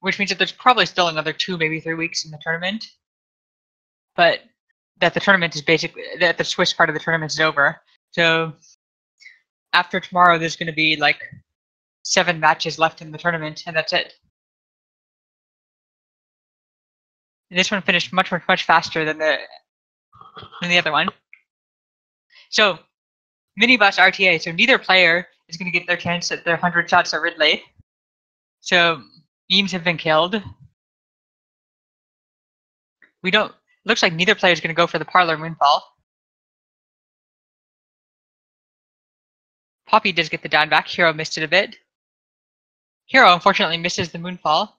which means that there's probably still another 2, maybe 3 weeks in the tournament. But that the tournament is basically, that the Swiss part of the tournament is over. So after tomorrow, there's going to be like 7 matches left in the tournament, and that's it. And this one finished much faster than the other one. So minibus RTA. So neither player is going to get their chance at their 100 shots at Ridley. So memes have been killed. We don't. Looks like neither player is going to go for the parlor moonfall. Poppy does get the down back. Hero missed it a bit. Hero unfortunately misses the moonfall.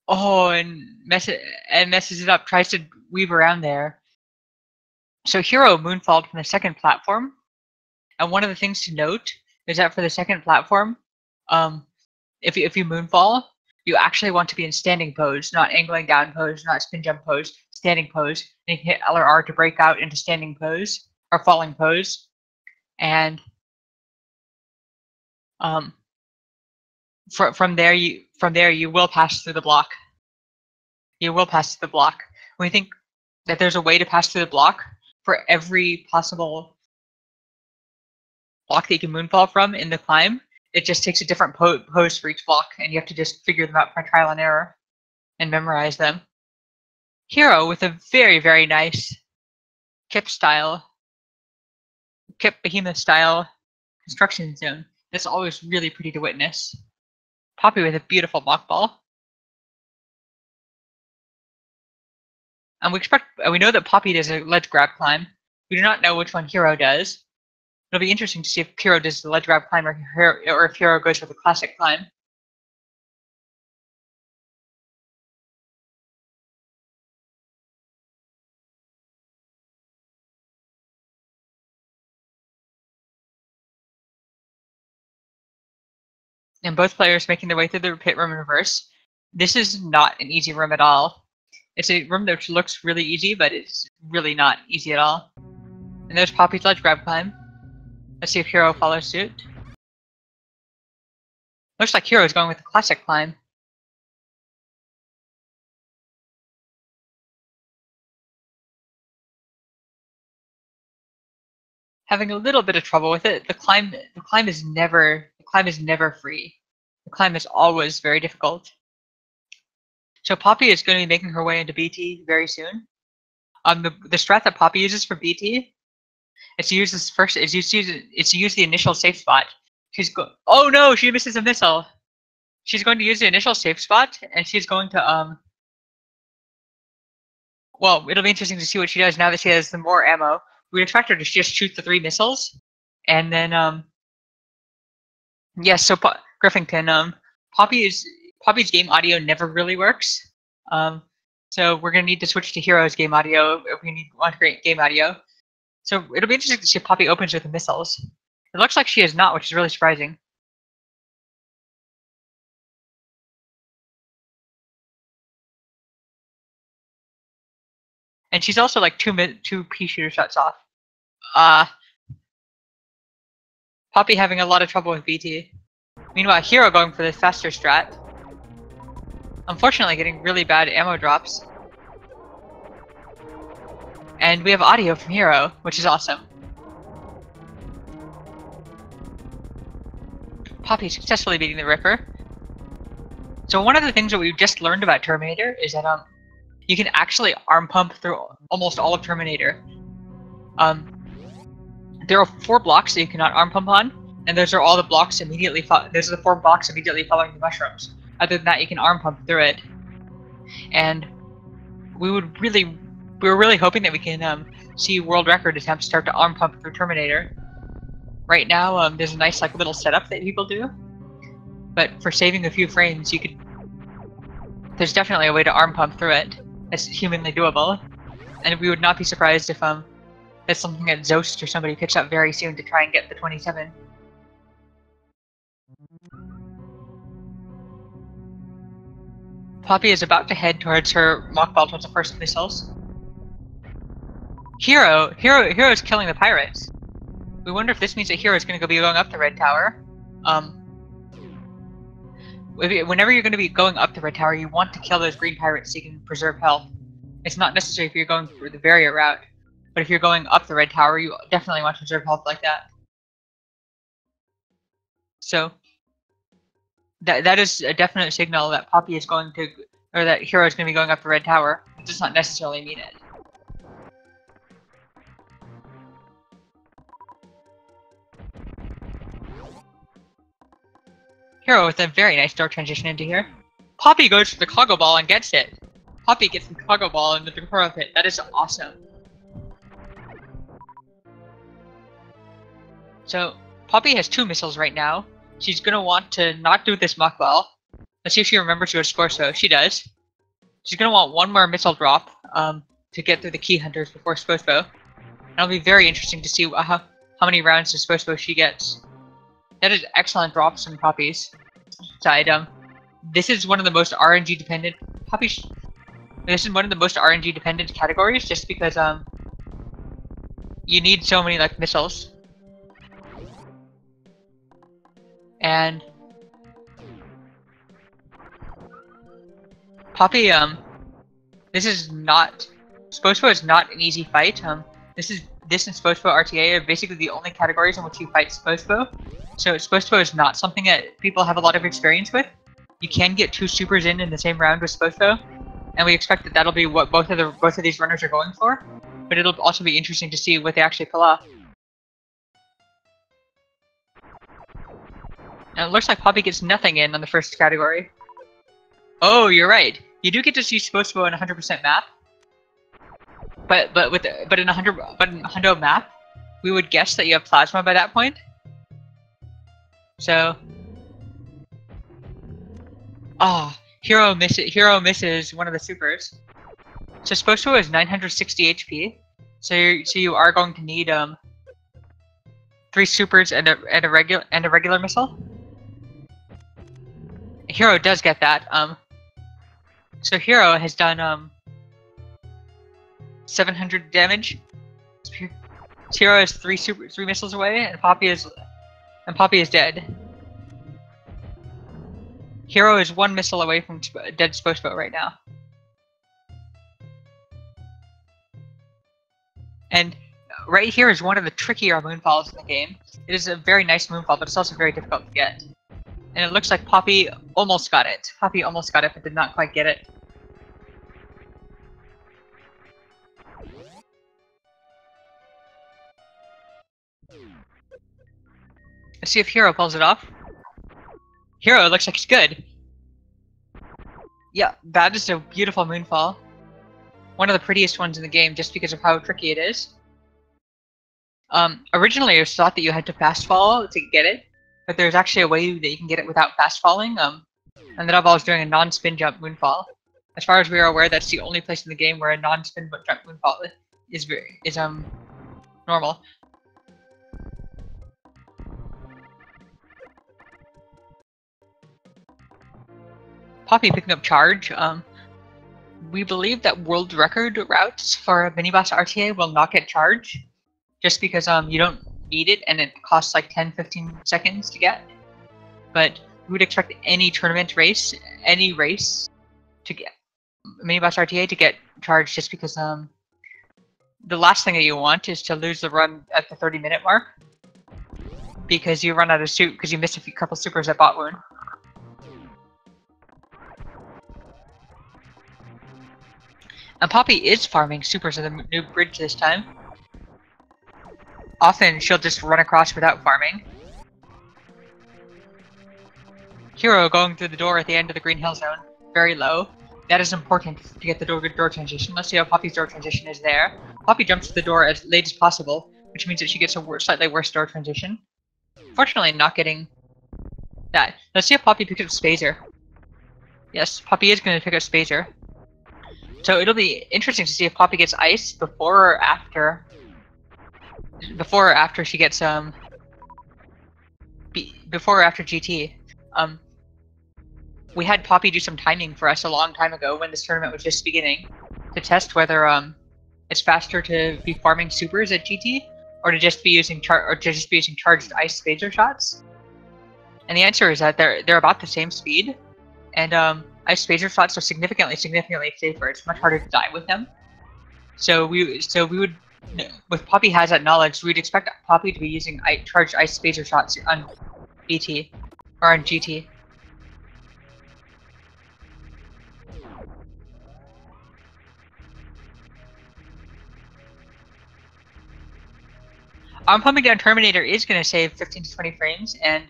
Oh, and messes it up. Tries to weave around there. So Hero moonfalled from the second platform. And one of the things to note is that for the second platform, if you moonfall, you actually want to be in standing pose, not angling down pose, not spin jump pose, standing pose. And you can hit L or R to break out into standing pose or falling pose. And from there you will pass through the block. You will pass through the block. We think that there's a way to pass through the block for every possible block that you can moonfall from in the climb. It just takes a different pose for each block, and you have to just figure them out by trial and error and memorize them. Hero with a very nice Kip Behemoth style construction zone. That's always really pretty to witness. Poppy with a beautiful mock ball. And we know that Poppy does a ledge grab climb. We do not know which one Hero does. It'll be interesting to see if Hero does the ledge grab climb or if Hero goes for the classic climb. And both players making their way through the pit room in reverse. This is not an easy room at all. It's a room that looks really easy, but it's really not easy at all. And there's Poppy's ledge grab climb. Let's see if Hero follows suit. Looks like Hero is going with the classic climb. Having a little bit of trouble with it. The climb is never free. The climb is always very difficult. So Poppy is going to be making her way into BT very soon. The strat that Poppy uses for BT, it's to use the initial safe spot. Oh no, she misses a missile. She's going to use the initial safe spot, and she's going to well, it'll be interesting to see what she does now that she has the more ammo. We'd expect her to just shoot the 3 missiles, and then yes. So Griffington, Poppy's game audio never really works. So we're gonna need to switch to Hero's game audio if we want great game audio. So it'll be interesting to see if Poppy opens with the missiles. It looks like she is not, which is really surprising. And she's also like 2 pea shooter shots off. Poppy having a lot of trouble with BT. Meanwhile, Hero going for the faster strat. Unfortunately, getting really bad ammo drops. And we have audio from Hero, which is awesome. Poppy successfully beating the Ripper. So one of the things that we've just learned about Terminator is that you can actually arm pump through almost all of Terminator. There are 4 blocks that you cannot arm pump on, and those are all the blocks immediately. Those are the 4 blocks immediately following the mushrooms. Other than that, you can arm pump through it. And we were really hoping that we can see world record attempts start to arm pump through Terminator. Right now, there's a nice little setup that people do, but for saving a few frames, there's definitely a way to arm pump through it. That's humanly doable, and we would not be surprised if that's something that Zost or somebody picks up very soon to try and get the 27. Poppy is about to head towards her mock ball towards the first missiles. Hero is killing the pirates. We wonder if this means that Hero is going to be going up the red tower. Whenever you're going to be going up the red tower, you want to kill those green pirates so you can preserve health. It's not necessary if you're going through the barrier route, but if you're going up the red tower, you definitely want to preserve health like that. So that is a definite signal that Poppy is going to, or that Hero is going to be going up the red tower. It does not necessarily mean it. Hero with a very nice door transition into here. Poppy goes for the Coggle Ball and gets it. Poppy gets the Coggle Ball into the Coral Pit. That is awesome. So, Poppy has 2 missiles right now. She's gonna want to not do this Muck Ball. Let's see if she remembers to go to Sporso. She does. She's gonna want 1 more missile drop to get through the Key Hunters before Spospo. It'll be very interesting to see how many rounds to Spospo she gets. That is excellent drops from Poppy's side. This is one of the most RNG dependent This is one of the most RNG dependent categories, just because you need so many like missiles. And Poppy, this is not Spospo is not an easy fight. This and Spospo RTA are basically the only categories in which you fight Spospo. So Spospo is not something that people have a lot of experience with. You can get 2 supers in the same round with Spospo, and we expect that that'll be what both of these runners are going for. But it'll also be interesting to see what they actually pull off. And it looks like Poppy gets nothing in on the first category. Oh, you're right. You do get to see Spospo in a 100% map. But in a hundo map, we would guess that you have plasma by that point. So, Hero misses one of the supers. So Spospo is 960 HP. So you are going to need 3 supers and a regular missile. Hero does get that. So Hero has done 700 damage. Hero is 3 missiles away, and Poppy is dead. Hero is 1 missile away from dead Spospo right now. And right here is one of the trickier moonfalls in the game. It is a very nice moonfall, but it's also very difficult to get. And it looks like Poppy almost got it. Poppy almost got it, but did not quite get it. Let's see if Hero pulls it off. Hero looks like he's good. Yeah, that is a beautiful moonfall. One of the prettiest ones in the game, just because of how tricky it is. Originally it was thought that you had to fast fall to get it, but there's actually a way that you can get it without fast falling. And that involves doing a non-spin jump moonfall. As far as we are aware, that's the only place in the game where a non-spin jump moonfall is normal. Poppy picking up charge. We believe that world record routes for Miniboss RTA will not get charge, just because you don't need it and it costs like 10-15 seconds to get. But we would expect any tournament race, any race, to get Miniboss RTA to get charged, just because the last thing that you want is to lose the run at the 30-minute mark, because you run out of soup because you missed a couple supers at bot wound. And Poppy is farming supers at the new bridge this time. Often she'll just run across without farming. Hero going through the door at the end of the Green Hill Zone, very low. That is important to get the door transition. Let's see how Poppy's door transition is there. Poppy jumps to the door as late as possible, which means that she gets a slightly worse door transition. Fortunately, not getting that. Let's see if Poppy picks up Spazer. Yes, Poppy is going to pick up Spazer. So it'll be interesting to see if Poppy gets ice before or after she gets before or after GT. We had Poppy do some timing for us a long time ago when this tournament was just beginning, to test whether it's faster to be farming supers at GT or to just be using charged ice Spazer shots. And the answer is that they're about the same speed. And ice phaser shots are significantly safer. It's much harder to die with them. So we would, with Poppy has that knowledge, we'd expect Poppy to be using charged ice phaser shots on BT or on GT. Arm pumping down Terminator is going to save 15 to 20 frames, and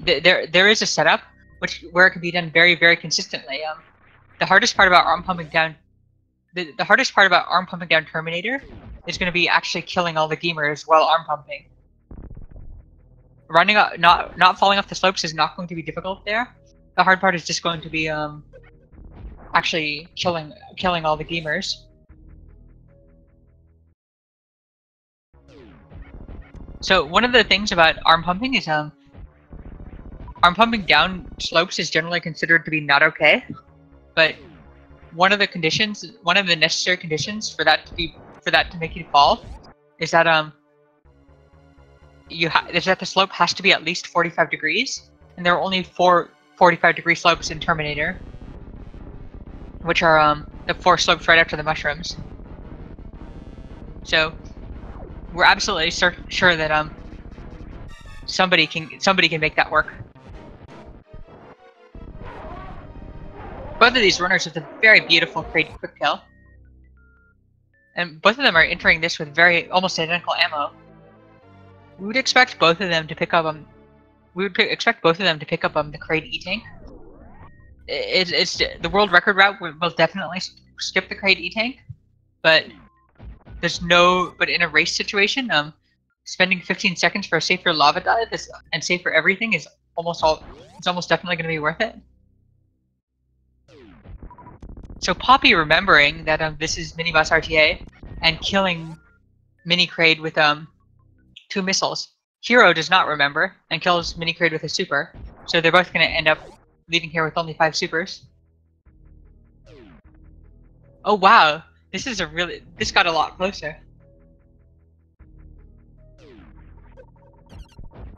there is a setup where it can be done very consistently. The hardest part about arm pumping down Terminator is going to be actually killing all the gamers while arm pumping. Running up, not falling off the slopes is not going to be difficult there. The hard part is just going to be actually killing all the gamers. So one of the things about arm pumping is arm pumping down slopes is generally considered to be not okay, but one of the necessary conditions for that to make you fall is that the slope has to be at least 45 degrees, and there are only 4 45-degree slopes in Terminator, which are the 4 slopes right after the mushrooms. So we're absolutely sure that somebody can make that work. Both of these runners with a very beautiful crate quick kill, and both of them are entering this with almost identical ammo. We would expect both of them to pick up the crate E-tank. It's the world record route will definitely skip the crate E-tank, but in a race situation, spending 15 seconds for a safer lava dive and safer everything is almost definitely going to be worth it. So Poppy, remembering that this is Minibus RTA and killing Mini Kraid with 2 missiles. Hero does not remember and kills Mini Kraid with a super, so they're both going to end up leaving here with only 5 supers. Oh wow, this got a lot closer.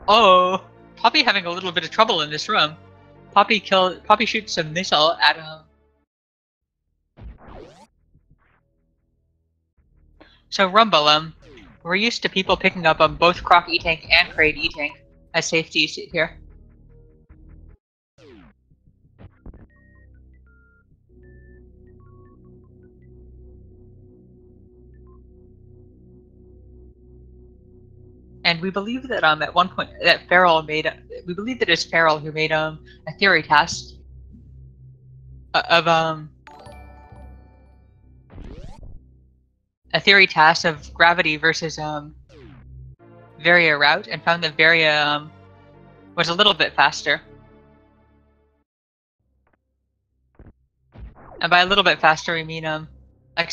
Oh, Poppy having a little bit of trouble in this room. Poppy shoots a missile at So Rumble, we're used to people picking up both Croc E-Tank and Kraid E-Tank as safeties here. And we believe that at one point that we believe that it's Farrell who made a theory test of gravity versus Varia route, and found that Varia was a little bit faster. And by a little bit faster, we mean like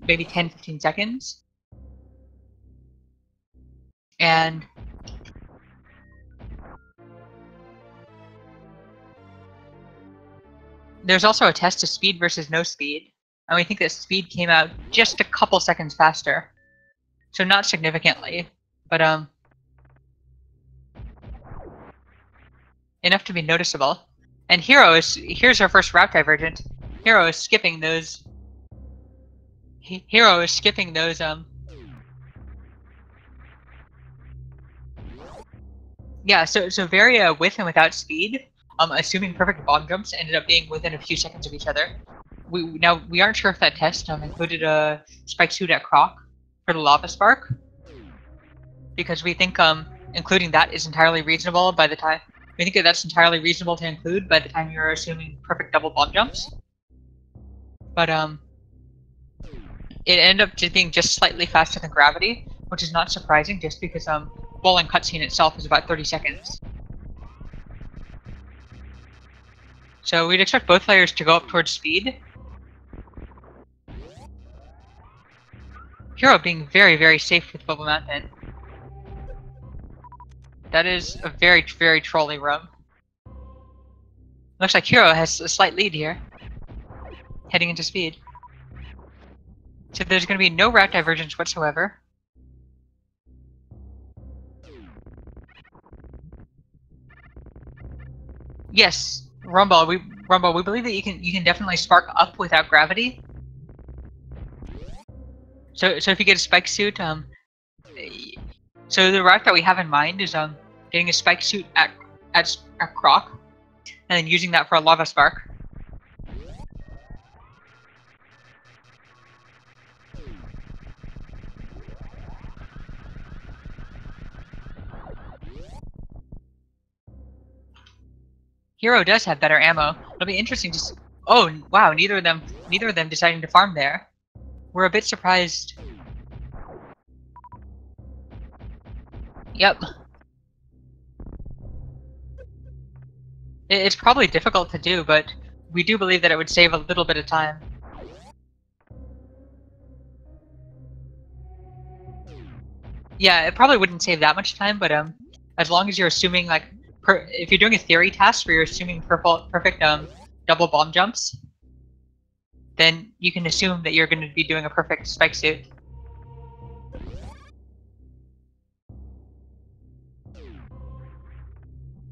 maybe 10-15 seconds. And there's also a test of speed versus no speed, and we think that speed came out just a couple seconds faster. So not significantly, but enough to be noticeable. And here's our first route divergent. Hero is skipping those Yeah, so Varia with and without speed, assuming perfect bomb jumps, ended up being within a few seconds of each other. We aren't sure if that test included a spike suit at Croc for the lava spark, because we think including that is entirely reasonable by the time that's entirely reasonable to include by the time you're assuming perfect double bomb jumps. But it ended up just being slightly faster than gravity, which is not surprising, just because bowling cutscene itself is about 30 seconds. So we'd expect both players to go up towards speed. Hero being very safe with Bubble Mountain. That is a very trolly room. Looks like Hero has a slight lead here, heading into speed. So there's going to be no route divergence whatsoever. Yes, Rumble, we believe that you can definitely spark up without gravity. So if you get a spike suit, so the route that we have in mind is getting a spike suit at Croc, and then using that for a lava spark. Hero does have better ammo. It'll be interesting to see. Oh wow! Neither of them deciding to farm there. We're a bit surprised. Yep. It's probably difficult to do, but we do believe that it would save a little bit of time. Yeah, it probably wouldn't save that much time, but as long as you're assuming like, if you're doing a theory task where you're assuming perfect double bomb jumps, then you can assume that you're going to be doing a perfect spike suit.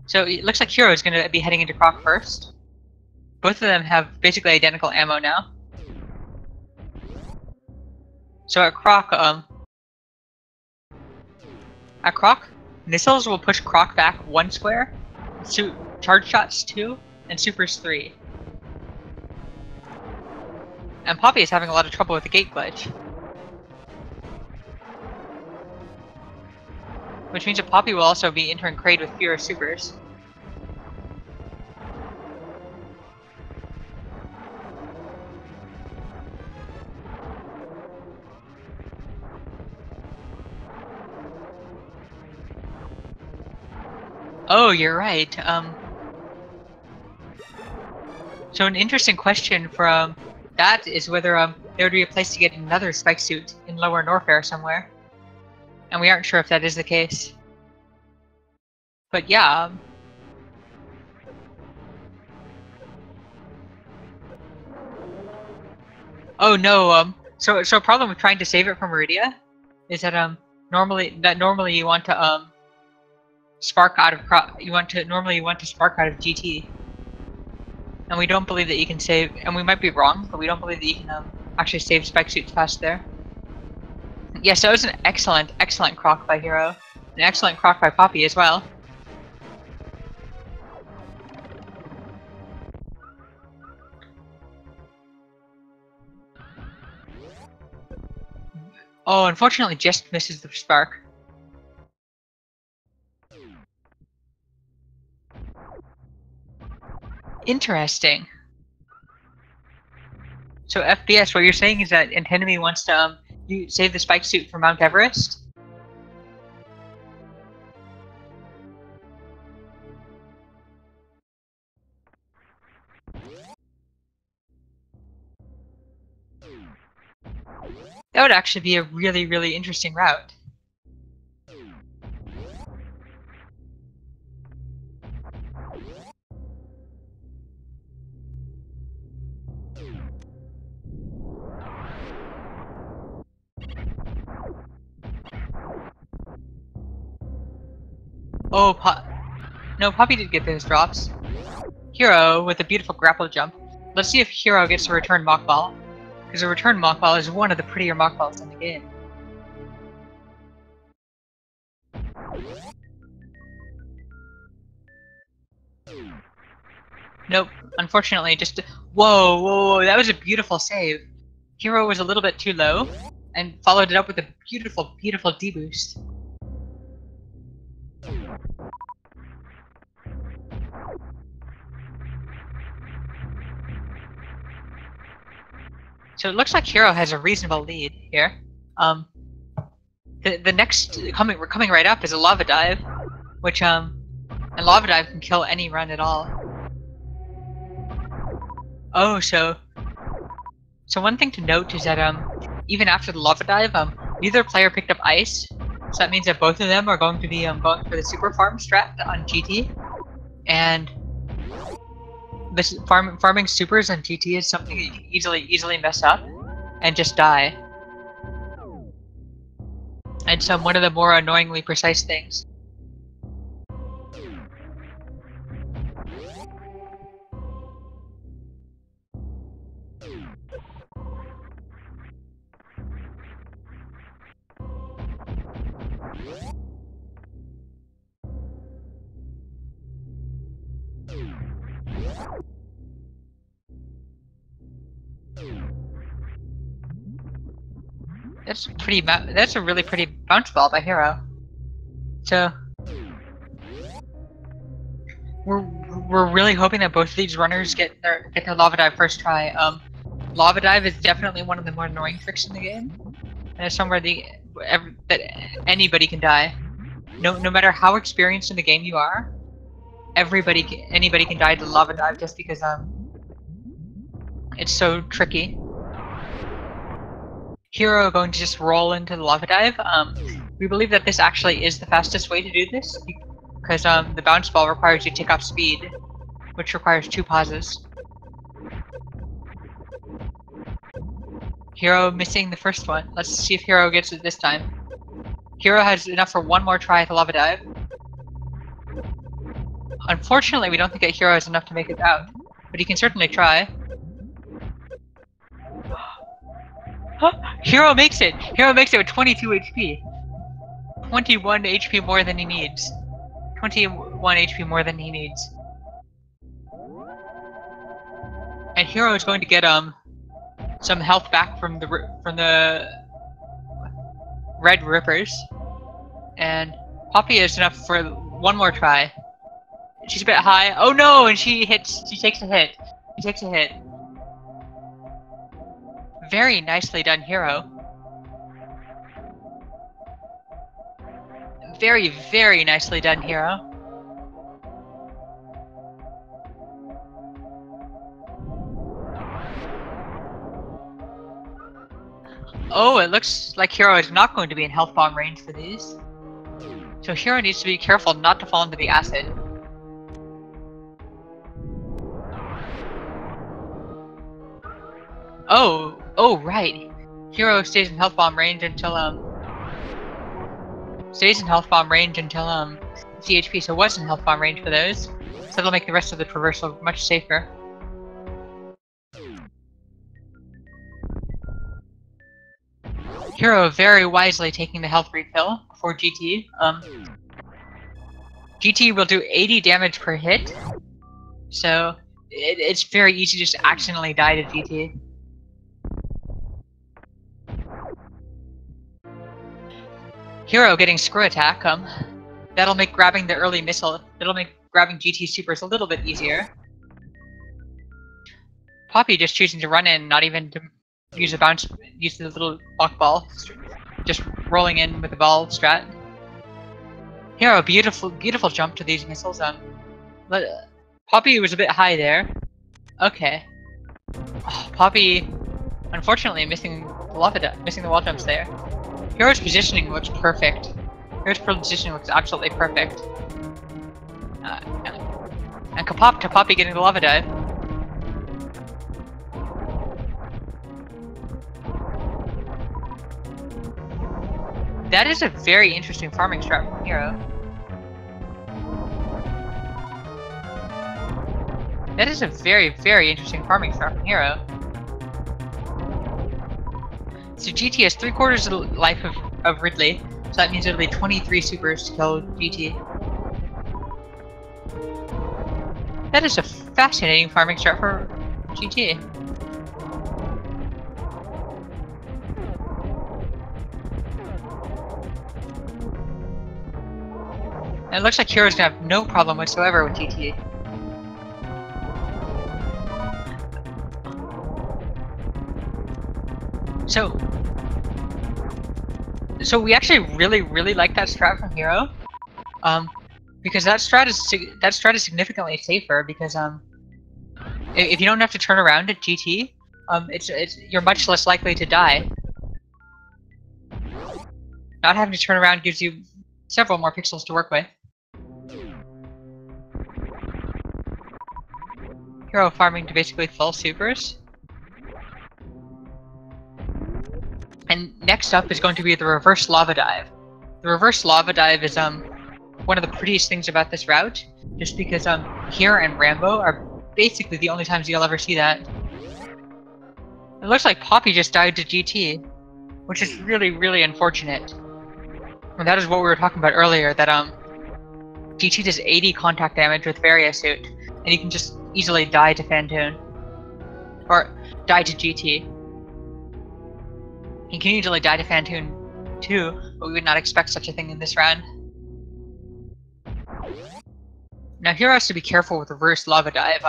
So it looks like Hero is going to be heading into Croc first. Both of them have basically identical ammo now. So at Croc, missiles will push Croc back 1 square, charge shots 2, and supers 3. And Poppy is having a lot of trouble with the gate glitch. Which means that Poppy will also be entering Kraid with fewer supers. Oh, you're right. So an interesting question from that is whether there would be a place to get another spike suit in Lower Norfair somewhere. And we aren't sure if that is the case. But yeah. Oh no, so a problem with trying to save it from Meridia is that normally you want to spark out of normally you want to spark out of GT. And we don't believe that you can save, and we might be wrong, but we don't believe that you can actually save spike suits past there. Yes, that was an excellent Croc by Hero. An excellent Croc by Poppy as well. Oh, unfortunately just misses the spark. Interesting. So FPS, what you're saying is that Enemy wants to you save the spike suit for Mount Everest? That would actually be a really interesting route. Oh, no, Poppy did get those drops. Hero with a beautiful grapple jump. Let's see if Hero gets a return Mach Ball. Because a return Mach Ball is one of the prettier Mach Balls in the game. Nope, unfortunately just... Whoa, that was a beautiful save. Hero was a little bit too low, and followed it up with a beautiful D-boost. So it looks like Hero has a reasonable lead here. The next coming right up is a Lava Dive, which and Lava Dive can kill any run at all. Oh, so one thing to note is that even after the Lava Dive, neither player picked up Ice, so that means that both of them are going to be going for the super farm strat on GT, and this farming supers on GT is something that you can easily mess up and just die. And so one of the more annoyingly precise things. That's a really pretty bounce ball by Hero. So we're really hoping that both of these runners get their lava dive first try. Lava dive is definitely one of the more annoying tricks in the game, and it's somewhere that anybody can die. No matter how experienced in the game you are, anybody can die to lava dive just because it's so tricky. Hero going to just roll into the lava dive. We believe that this actually is the fastest way to do this because the bounce ball requires you to take off speed, which requires 2 pauses. Hero missing the first one. Let's see if Hero gets it this time. Hero has enough for 1 more try at the lava dive. Unfortunately, we don't think that Hero has enough to make it out, but he can certainly try. Hero makes it! Hero makes it with 22 HP! 21 HP more than he needs. 21 HP more than he needs. And Hero is going to get some health back from the red rippers. And Poppy is enough for 1 more try. She's a bit high. Oh no! And she takes a hit. She takes a hit. Very nicely done, Hero. Very, very nicely done, Hero. Oh, it looks like Hero is not going to be in health bomb range for these. So Hero needs to be careful not to fall into the acid. Oh right. Hero stays in health bomb range until CHP, so was in health bomb range for those. So that'll make the rest of the traversal much safer. Hero very wisely taking the health refill for GT. GT will do 80 damage per hit, so it's very easy to just accidentally die to GT. Hero getting screw attack, that'll make grabbing the early missile, it'll make grabbing GT supers a little bit easier. Poppy just choosing to run in, not even to use the little block ball, just rolling in with the ball strat. Hero, beautiful jump to these missiles. Poppy was a bit high there. Okay. Oh, Poppy, unfortunately, missing the wall jumps there. Hero's positioning looks perfect. Hero's positioning looks absolutely perfect. And Poppy getting the lava dive. That is a very interesting farming strat from Hero. That is a very, very interesting farming strat from Hero. So GT has 3/4 of the life of Ridley, so that means it'll be 23 supers to kill GT. That is a fascinating farming strat for GT. And it looks like Hero's gonna have no problem whatsoever with GT. So we actually really like that strat from Hero, because that strat is significantly safer because if you don't have to turn around at GT, you're much less likely to die. Not having to turn around gives you several more pixels to work with. Hero farming to basically full supers. And next up is going to be the reverse lava dive. The reverse lava dive is one of the prettiest things about this route, just because here and Rambo are basically the only times you'll ever see that. It looks like Poppy just died to GT, which is really, really unfortunate. And that is what we were talking about earlier, that GT does 80 contact damage with Various Suit, and you can just easily die to Phantoon. Or die to GT. You can easily die to Phantoon too, but we would not expect such a thing in this round. Now Hero has to be careful with reverse lava dive.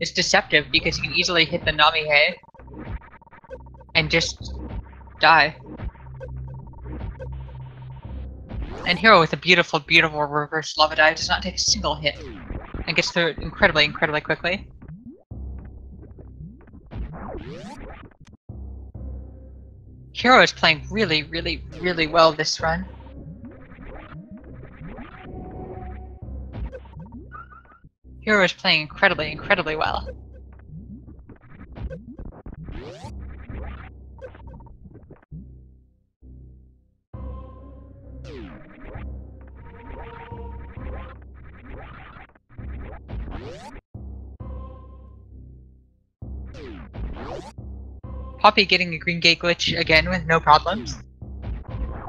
It's deceptive because you can easily hit the Namihe and just die. And Hero with a beautiful, beautiful reverse lava dive does not take a single hit and gets through it incredibly, incredibly quickly. Hero is playing really, really, really well this run. Hero is playing incredibly, incredibly well. Poppy getting a green gate glitch again with no problems.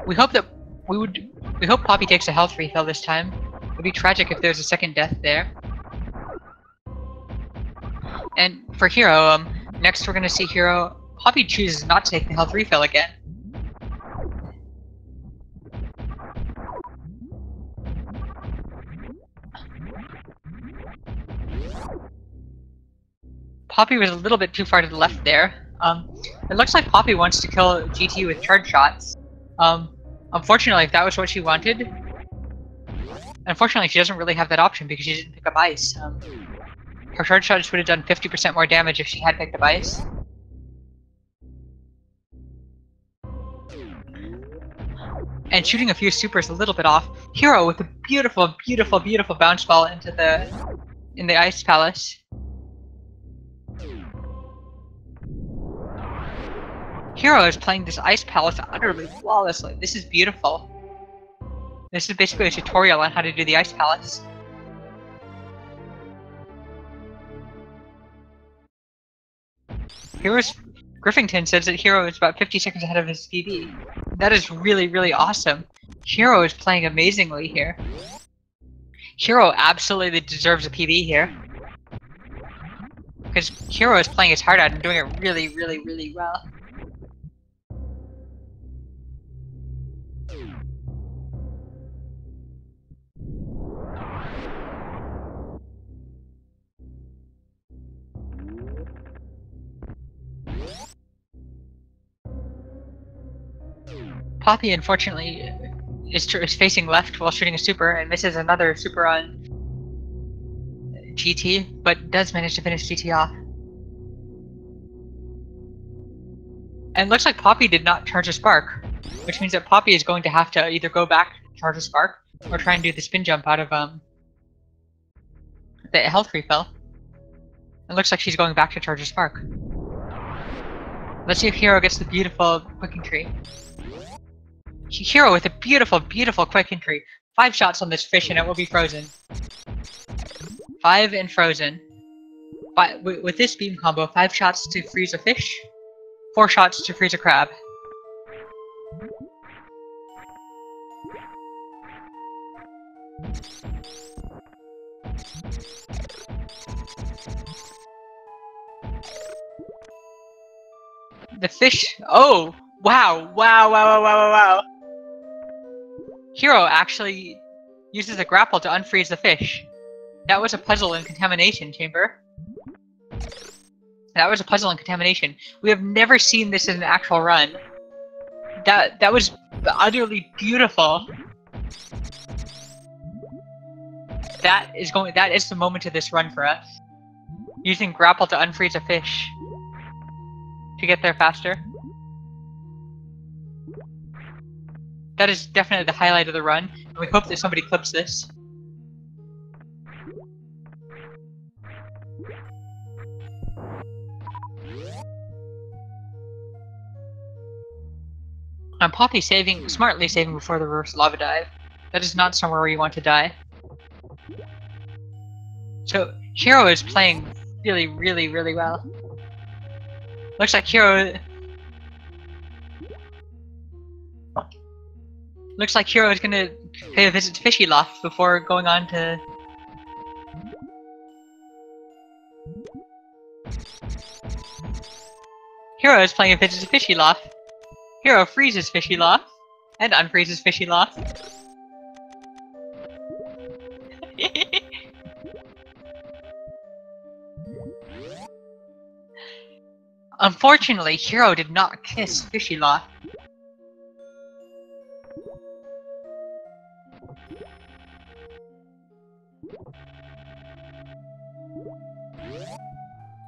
We hope Poppy takes a health refill this time. It would be tragic if there's a second death there. And for Hero, next we're gonna see Hero. Poppy chooses not to take the health refill again. Poppy was a little bit too far to the left there. It looks like Poppy wants to kill GT with charge shots. Unfortunately, if that was what she wanted, unfortunately she doesn't really have that option because she didn't pick up ice. Her charge shots would have done 50% more damage if she had picked up ice. And shooting a few supers a little bit off. Hero with a beautiful, beautiful, beautiful bounce ball into the ice palace. Hero is playing this ice palace utterly flawlessly. This is beautiful. This is basically a tutorial on how to do the ice palace. Griffington says that Hero is about 50 seconds ahead of his PB. That is really, really awesome. Hero is playing amazingly here. Hero absolutely deserves a PB here. Because Hero is playing his heart out and doing it really, really, really well. Poppy, unfortunately, is facing left while shooting a super and misses another super on GT, but does manage to finish GT off. And it looks like Poppy did not charge a spark, which means that Poppy is going to have to either go back, charge a spark, or try and do the spin jump out of the health refill. It looks like she's going back to charge a spark. Let's see if Hero gets the beautiful quick entry. Hero with a beautiful, beautiful quick entry. 5 shots on this fish and it will be frozen. 5 and frozen. With this beam combo, 5 shots to freeze a fish, 4 shots to freeze a crab. The fish. Oh! Wow! Wow! Wow! Wow! Wow! Wow! Wow! Hero actually uses a grapple to unfreeze the fish. That was a puzzle in contamination chamber. That was a puzzle in contamination. We have never seen this in an actual run. That was utterly beautiful. That is the moment of this run for us. Using grapple to unfreeze a fish to get there faster. That is definitely the highlight of the run, and we hope that somebody clips this. Poppy smartly saving before the reverse lava dive. That is not somewhere where you want to die. So, Hero is playing really, really, really well. Looks like Hero... Looks like Hero is gonna pay a visit to Fishy Loft before going on to... Hero is playing a visit to Fishy Loft. Hero freezes Fishy Loft, and unfreezes Fishy Loft. Unfortunately, Hero did not kiss Fishy Loft.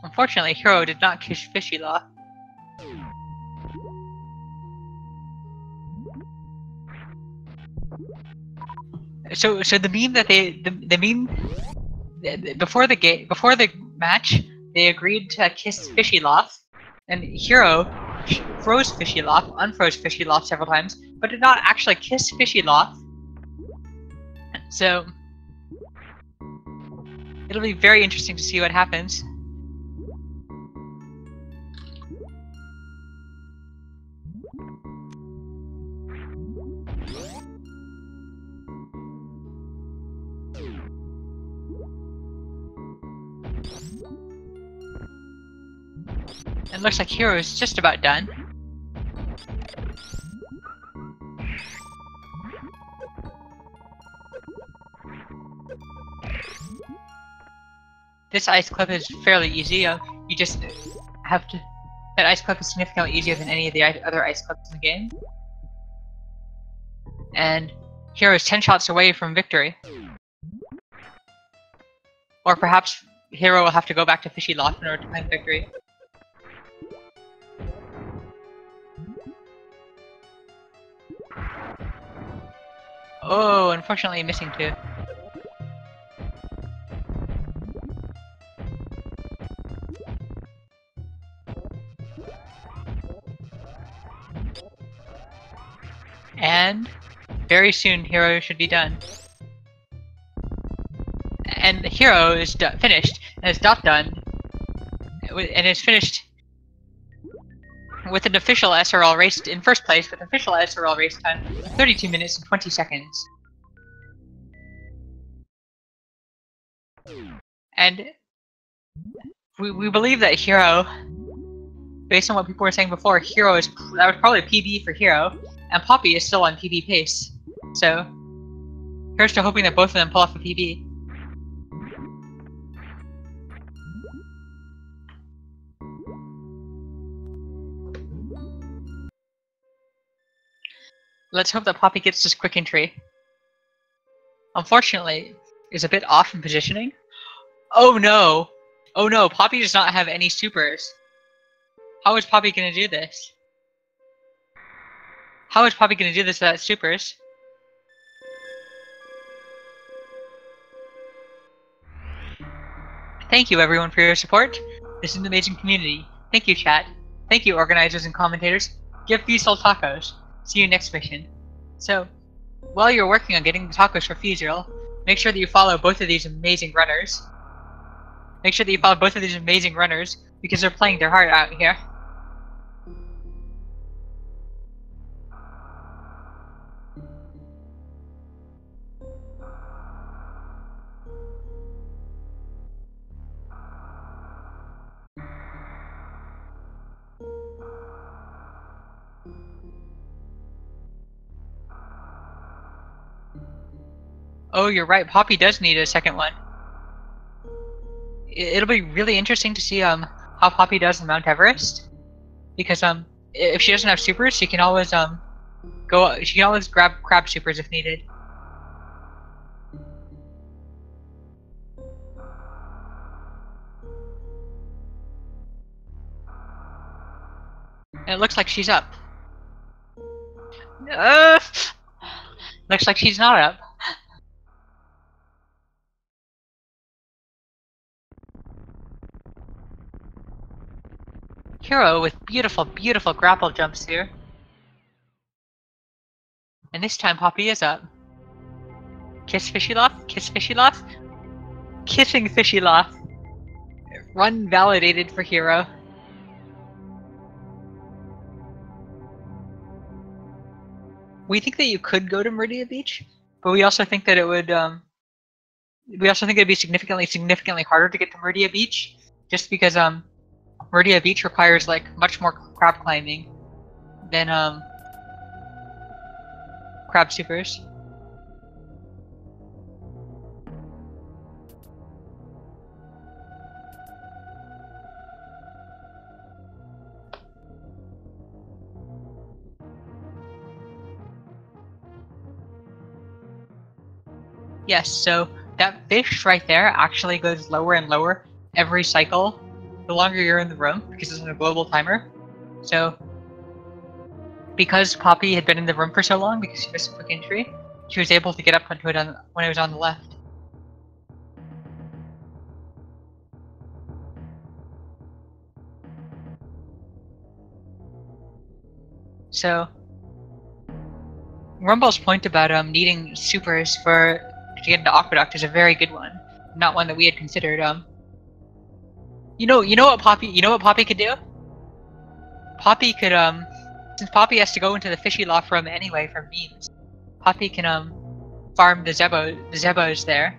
Unfortunately, Hero did not kiss Fishy Loft. So the meme that the meme before the match, they agreed to kiss Fishy Loft, and Hero froze Fishy Loft, unfroze Fishy Loft several times, but did not actually kiss Fishy Loft. So it'll be very interesting to see what happens. It looks like Hero is just about done. This ice clip is fairly easy. You just have to... That ice clip is significantly easier than any of the other ice clips in the game. And Hero is 10 shots away from victory. Or perhaps Hero will have to go back to Fishy Loft in order to claim victory. Oh, unfortunately missing too. And very soon Hero should be done. And Hero is finished, and is not done, and is finished with an official SRL race in first place with official SRL race time of 32 minutes and 20 seconds. And we believe that Hero, based on what people were saying before, that was probably a PB for Hero, and Poppy is still on PB pace. So here's to hoping that both of them pull off a PB. Let's hope that Poppy gets this quick entry. Unfortunately, is a bit off in positioning. Oh no! Oh no, Poppy does not have any supers. How is Poppy gonna do this? How is Poppy gonna do this without supers? Thank you everyone for your support. This is an amazing community. Thank you, chat. Thank you, organizers and commentators. Give Feasel tacos. See you next mission. So, while you're working on getting the tacos for Feasel, make sure that you follow both of these amazing runners. Make sure that you follow both of these amazing runners, because they're playing their heart out here. Oh, you're right, Poppy does need a second one. It'll be really interesting to see how Poppy does in Mount Everest, because if she doesn't have supers, she can always grab crab supers if needed. And it looks like she's up. Looks like she's not up. Hero with beautiful, beautiful grapple jumps here. And this time Poppy is up. Kiss Fishy Loft, kiss Fishy Loft. Kissing Fishy Loft. Run validated for Hero. we think that you could go to Meridia Beach, but we also think that it would we also think it'd be significantly harder to get to Meridia Beach, just because Meridia Beach requires like much more crab climbing than crab supers. Yes, so that fish right there actually goes lower and lower every cycle the longer you're in the room, because it's on a global timer. So because Poppy had been in the room for so long, because she missed a quick entry, she was able to get up onto it when it was on the left. So Rumble's point about needing supers to get into Aqueduct is a very good one, not one that we had considered. You know what Poppy could do? Poppy could since Poppy has to go into the fishy loft room anyway for memes, Poppy can farm the Zebos there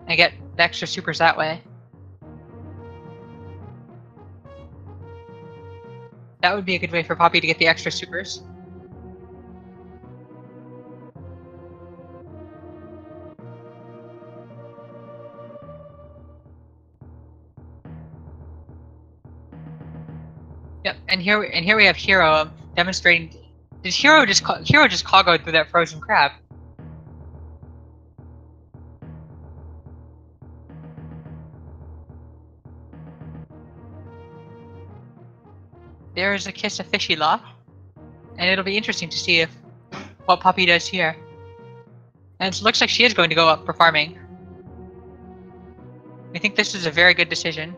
and get the extra supers that way. That would be a good way for Poppy to get the extra supers. Yep, and here we have Hero demonstrating. Did Hero just cargoed through that frozen crab? There is a kiss of fishy loft, and it'll be interesting to see what Poppy does here. And it looks like she is going to go up for farming. I think this is a very good decision.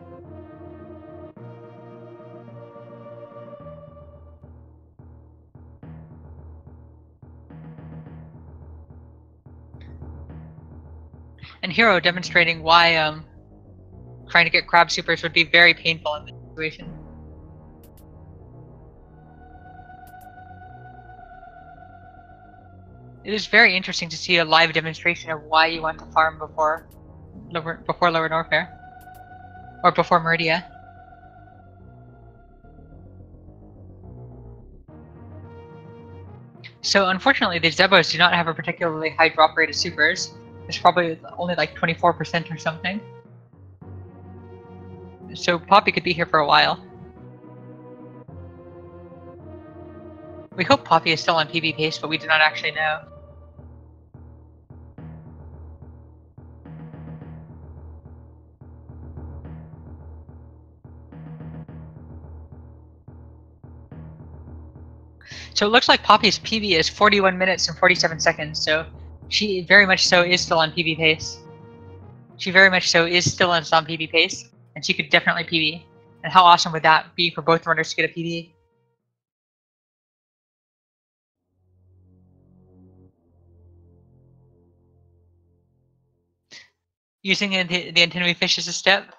And Hero demonstrating why trying to get crab supers would be very painful in this situation. It is very interesting to see a live demonstration of why you want to farm before Lower Norfair. Or before Meridia. So unfortunately, the Zebos do not have a particularly high drop rate of supers. It's probably only like 24% or something. So Poppy could be here for a while. We hope Poppy is still on PB pace, but we do not actually know. So it looks like Poppy's PB is 41 minutes and 47 seconds, so she very much so is still on PB pace. She very much so is still on some PB pace, and she could definitely PB. And how awesome would that be for both runners to get a PB? Using the antennary fish as a step?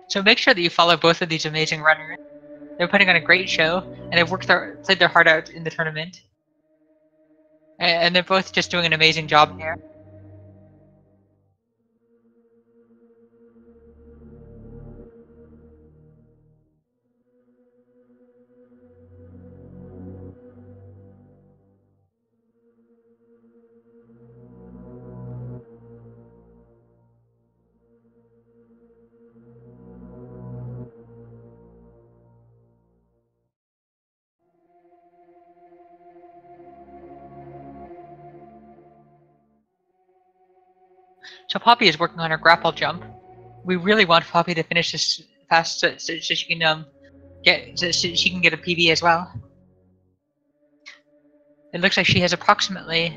So make sure that you follow both of these amazing runners. They're putting on a great show, and they've played their heart out in the tournament. And they're both just doing an amazing job here. So Poppy is working on her grapple jump. We really want Poppy to finish this fast so she can get a PB as well. It looks like she has approximately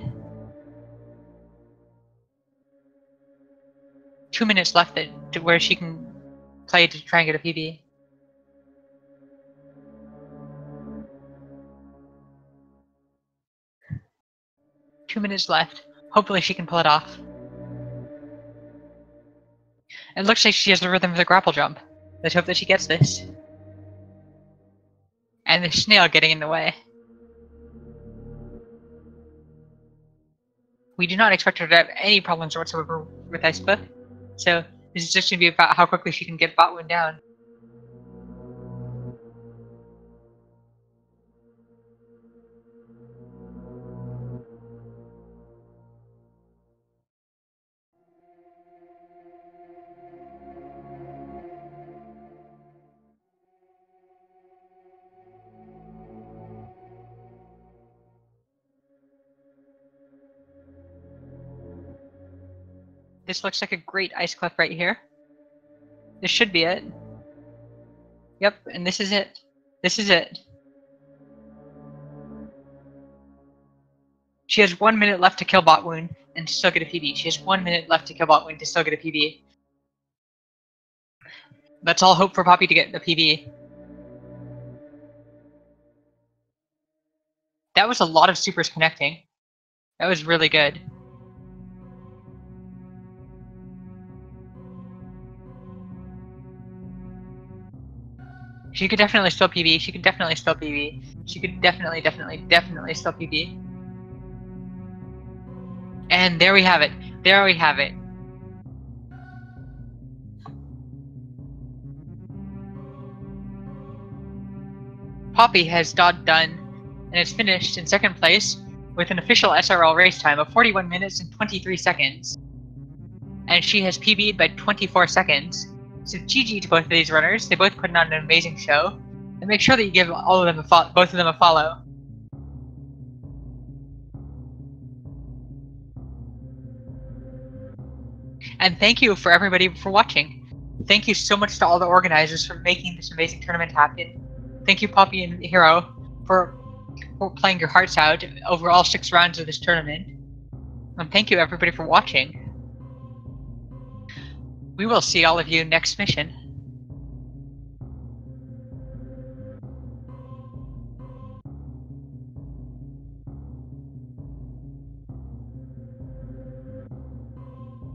2 minutes left to where she can play to try and get a PB. "2 minutes left. Hopefully she can pull it off." It looks like she has the rhythm of the grapple jump. Let's hope that she gets this. And the snail getting in the way. We do not expect her to have any problems whatsoever with Aespa, so this is just going to be about how quickly she can get Botwoon down. This looks like a great ice cliff right here. This should be it. Yep, and this is it. This is it. She has 1 minute left to kill Botwoon and to still get a PB. She has 1 minute left to kill Botwoon to still get a PB. Let's all hope for Poppy to get the PB. That was a lot of supers connecting. That was really good. She could definitely still PB. She could definitely still PB. She could definitely still PB. And there we have it. There we have it. Poppy has done and is finished in second place with an official SRL race time of 41 minutes and 23 seconds. And she has PB'd by 24 seconds. So GG to both of these runners. They both put on an amazing show. And make sure that you give both of them a follow. And thank you for everybody for watching. Thank you so much to all the organizers for making this amazing tournament happen. Thank you, Poppy and Hero, for playing your hearts out over all 6 rounds of this tournament. And thank you everybody for watching. We will see all of you next mission.